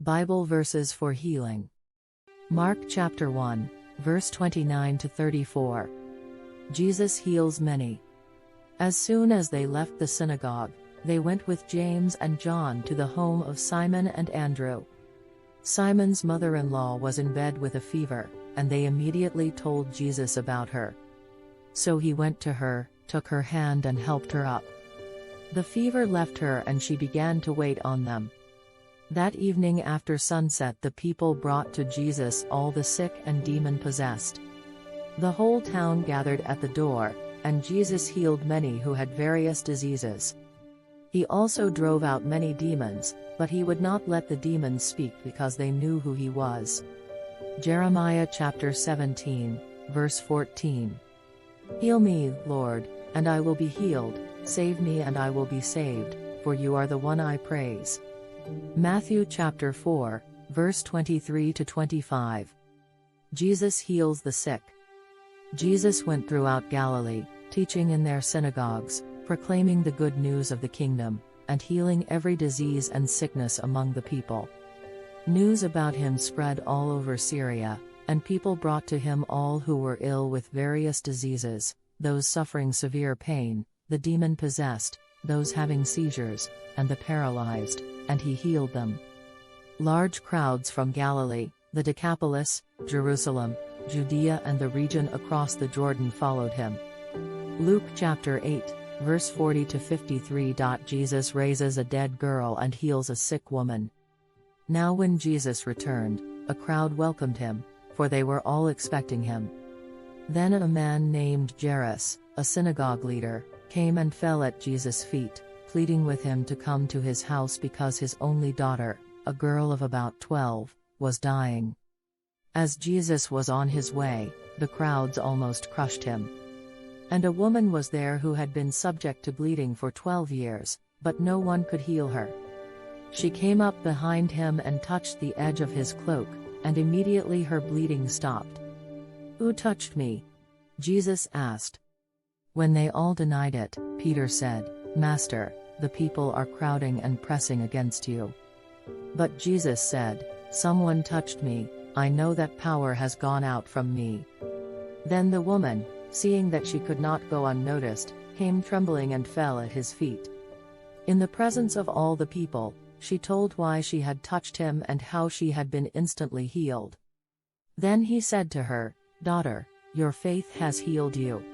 Bible verses for healing. Mark chapter 1, verse 29 to 34. Jesus heals many. As soon as they left the synagogue, they went with James and John to the home of Simon and Andrew. Simon's mother-in-law was in bed with a fever, and they immediately told Jesus about her. So he went to her, took her hand and helped her up. The fever left her and she began to wait on them. That evening after sunset the people brought to Jesus all the sick and demon-possessed. The whole town gathered at the door, and Jesus healed many who had various diseases. He also drove out many demons, but he would not let the demons speak because they knew who he was. Jeremiah chapter 17, verse 14. Heal me, Lord, and I will be healed, save me and I will be saved, for you are the one I praise. Matthew chapter 4, verse 23 to 25. Jesus heals the sick. Jesus went throughout Galilee, teaching in their synagogues, proclaiming the good news of the kingdom, and healing every disease and sickness among the people. News about him spread all over Syria, and people brought to him all who were ill with various diseases, those suffering severe pain, the demon-possessed, those having seizures, and the paralyzed, and he healed them. Large crowds from Galilee, the Decapolis, Jerusalem, Judea and the region across the Jordan followed him. Luke chapter 8, verse 40 to 53. Jesus raises a dead girl and heals a sick woman. Now when Jesus returned, a crowd welcomed him, for they were all expecting him. Then a man named Jairus, a synagogue leader, came and fell at Jesus' feet, pleading with him to come to his house because his only daughter, a girl of about 12, was dying. As Jesus was on his way, the crowds almost crushed him. And a woman was there who had been subject to bleeding for 12 years, but no one could heal her. She came up behind him and touched the edge of his cloak, and immediately her bleeding stopped. "Who touched me?" Jesus asked. When they all denied it, Peter said, "Master, the people are crowding and pressing against you." But Jesus said, "Someone touched me, I know that power has gone out from me." Then the woman, seeing that she could not go unnoticed, came trembling and fell at his feet. In the presence of all the people, she told why she had touched him and how she had been instantly healed. Then he said to her, "Daughter, your faith has healed you.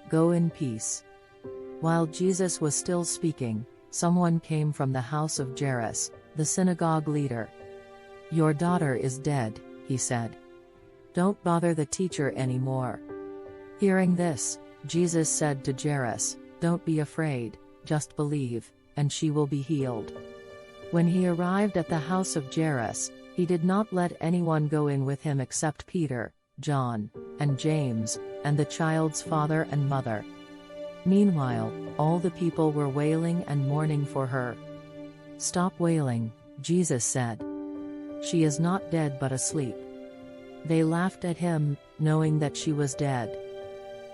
Go in peace." While Jesus was still speaking, someone came from the house of Jairus, the synagogue leader. "Your daughter is dead," he said. "Don't bother the teacher anymore." Hearing this, Jesus said to Jairus, "Don't be afraid, just believe, and she will be healed." When he arrived at the house of Jairus, he did not let anyone go in with him except Peter, John, and James, and the child's father and mother. Meanwhile, all the people were wailing and mourning for her. "Stop wailing," Jesus said. "She is not dead but asleep." They laughed at him, knowing that she was dead.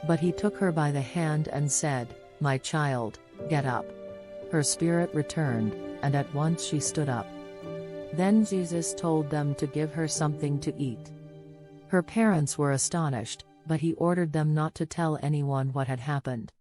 But he took her by the hand and said, "My child, get up." Her spirit returned, and at once she stood up. Then Jesus told them to give her something to eat. Her parents were astonished, but he ordered them not to tell anyone what had happened.